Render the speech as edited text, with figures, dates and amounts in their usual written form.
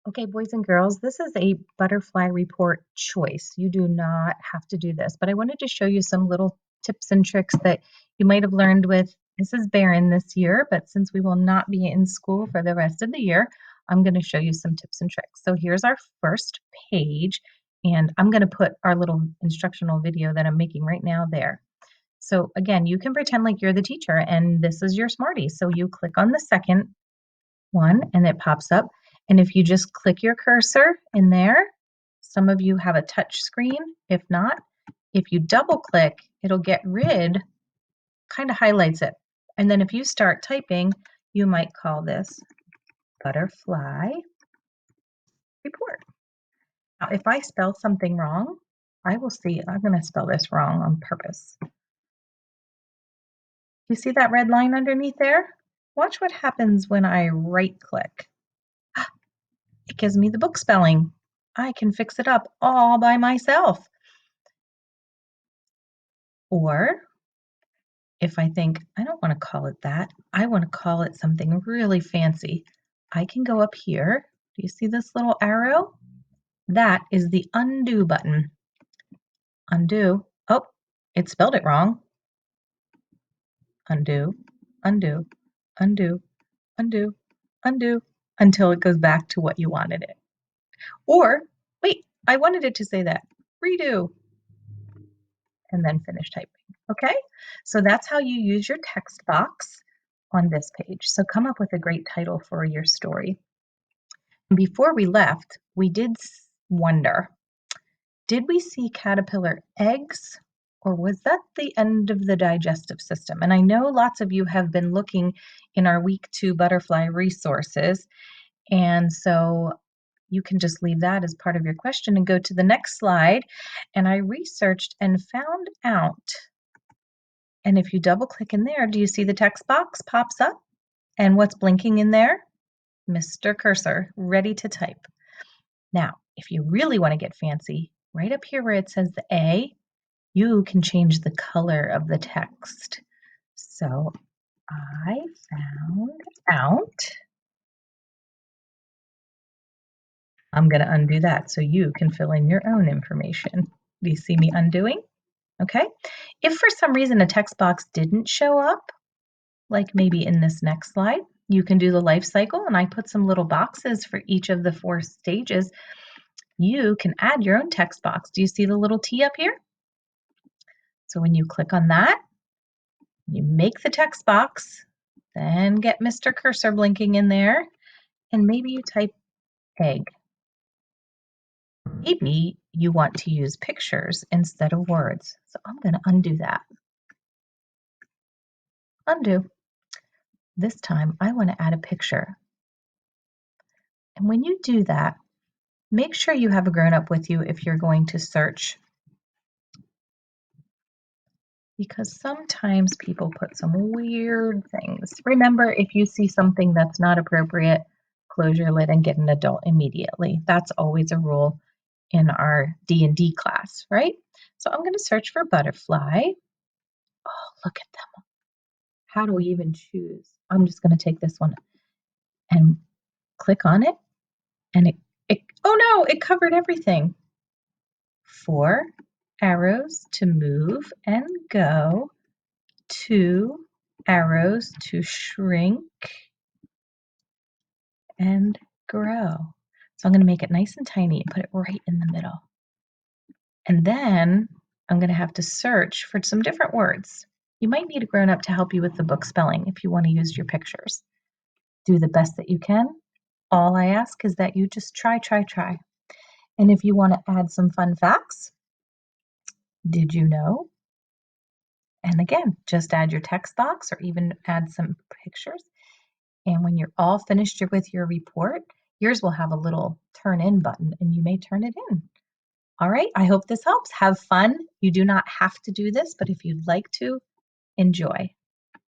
Okay, boys and girls, this is a butterfly report choice. You do not have to do this, but I wanted to show you some little tips and tricks that you might have learned with Mrs. Barron this year, but since we will not be in school for the rest of the year, I'm going to show you some tips and tricks. So here's our first page, and I'm going to put our little instructional video that I'm making right now there. So again, you can pretend like you're the teacher and this is your Smarty. So you click on the second one and it pops up. And if you just click your cursor in there, some of you have a touch screen. If not, if you double click, it'll get rid, kind of highlights it. And then if you start typing, you might call this butterfly report. Now, if I spell something wrong, I will see, I'm going to spell this wrong on purpose. You see that red line underneath there? Watch what happens when I right click. It gives me the book spelling. I can fix it up all by myself. Or if I think, I don't want to call it that, I want to call it something really fancy, I can go up here. Do you see this little arrow? That is the undo button. Undo. Oh, it spelled it wrong. Undo, undo, undo, undo, undo, until it goes back to what you wanted it. Or, wait, I wanted it to say that. Redo. And then finish typing. Okay, so that's how you use your text box on this page. So come up with a great title for your story. Before we left, we did wonder, did we see caterpillar eggs or was that the end of the digestive system? And I know lots of you have been looking in our week 2 butterfly resources. And so you can just leave that as part of your question and go to the next slide. And I researched and found out. And if you double click in there, do you see the text box pops up? And what's blinking in there? Mr. Cursor, ready to type. Now, if you really want to get fancy, right up here where it says the A, you can change the color of the text. So I found out. I'm going to undo that so you can fill in your own information. Do you see me undoing? Okay. If for some reason a text box didn't show up, like maybe in this next slide, you can do the life cycle, and I put some little boxes for each of the 4 stages. You can add your own text box. Do you see the little T up here? So when you click on that, you make the text box, then get Mr. Cursor blinking in there, and maybe you type egg. Maybe you want to use pictures instead of words. So I'm going to undo that. Undo. This time I want to add a picture. And when you do that, make sure you have a grown-up with you if you're going to search, because sometimes people put some weird things. Remember, if you see something that's not appropriate, close your lid and get an adult immediately. That's always a rule in our D&D class, right? So I'm going to search for butterfly. Oh, look at them. How do we even choose? I'm just going to take this one and click on it, and oh no, it covered everything. 4 arrows to move and go, 2 arrows to shrink and grow. So I'm going to make it nice and tiny and put it right in the middle. And then I'm going to have to search for some different words. You might need a grown-up to help you with the book spelling if you want to use your pictures. Do the best that you can. All I ask is that you just try. And if you want to add some fun facts, did you know? And again, just add your text box or even add some pictures. And when you're all finished with your report, yours will have a little turn in button and you may turn it in. All right, I hope this helps. Have fun. You do not have to do this, but if you'd like to, enjoy.